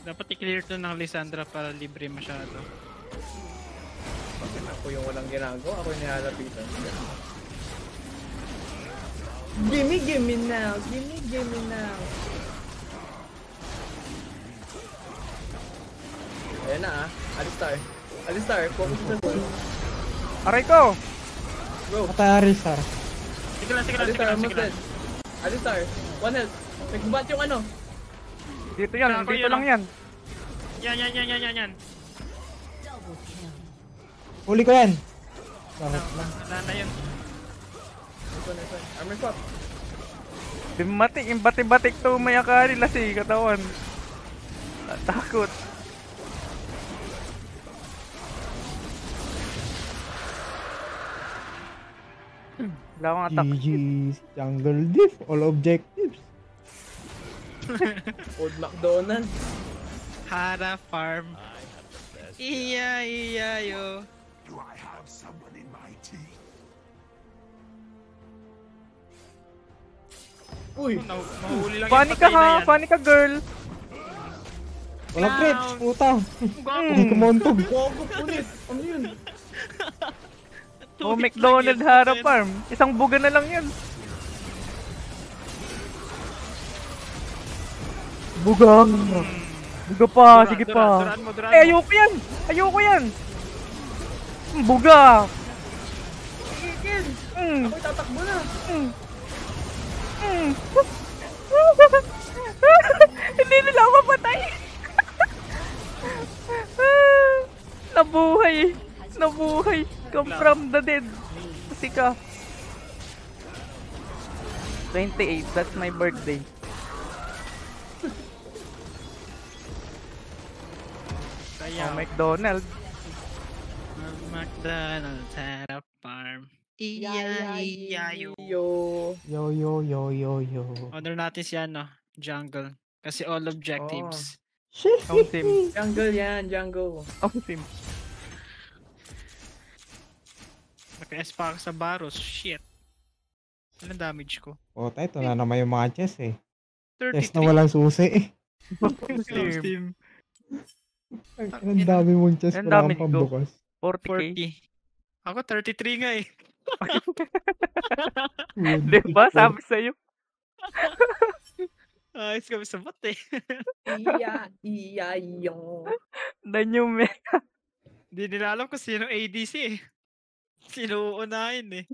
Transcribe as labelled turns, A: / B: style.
A: Dapat i-clear to ng Lissandra para libre masyado.
B: Bakit ako yung walang ginagawa? Ako yung nilalapitan. Gimme now! Gimme now! Ayan na Alistar, focus sa goal.
C: Aray ko!
B: Bro,
D: Patay Alistar.
A: Sige lang.
B: Alistar, one health. Nagbubat yung ano.
C: Dito yan,
A: Ako
C: dito
A: yun,
C: lang yan.
A: Yan.
D: Huli ko yan. Bakit lang?
A: Wala na yun.
B: Nice one. Armor swap.
C: Dimatik, yung batik-batik to may akari lasi katawan. Takot. Wala akong attack.
D: GG's. Jungle diff. All objectives.
B: Old McDonald's.
A: Hara farm. Iya yo.
E: Do I have someone in my team?
B: Uy!
A: Mahuli lang
C: Funny ka ha, funny ka girl.
D: Walang creeps. Puta.
A: Gago.
D: Hindi kumontog.
B: Gogo ulit! Ano yun?
C: Oh, McDonald Hara Farm. Isang buga na lang yan. Buga. Buga pa, sige pa.
A: Duran
C: Eh, ayoko yan. Buga.
B: Ako tatakbo na!
C: Hindi nila ako mapatay. Nabuhay. Come from the dead. Kasi ka. 28, that's my birthday. Oh, McDonald's.
A: McDonald's had a farm. Iya yo.
B: Yo!
A: Order natin si ano, jungle. Kasi all objectives.
C: Ang team.
B: Jungle yan, jungle.
C: Ang team.
A: Naka-S pa ako sa Baros. Shit. Anong damage ko?
D: Puta, ito na naman yung mga chess eh.
A: 33.
D: Chess na walang susi.
A: Team.
D: Ang dami mong chess
C: Ang
D: para
C: dami
D: kang
C: ko.
D: pambukas.
C: 40k.
A: 40. Ako 33 nga eh.
C: Diba? Sabi sa'yo.
A: Ayos kami sa bot eh.
B: Iya yo!
C: Danyume.
A: Hindi nila alam kung sino ADC eh. Sino uunahin eh.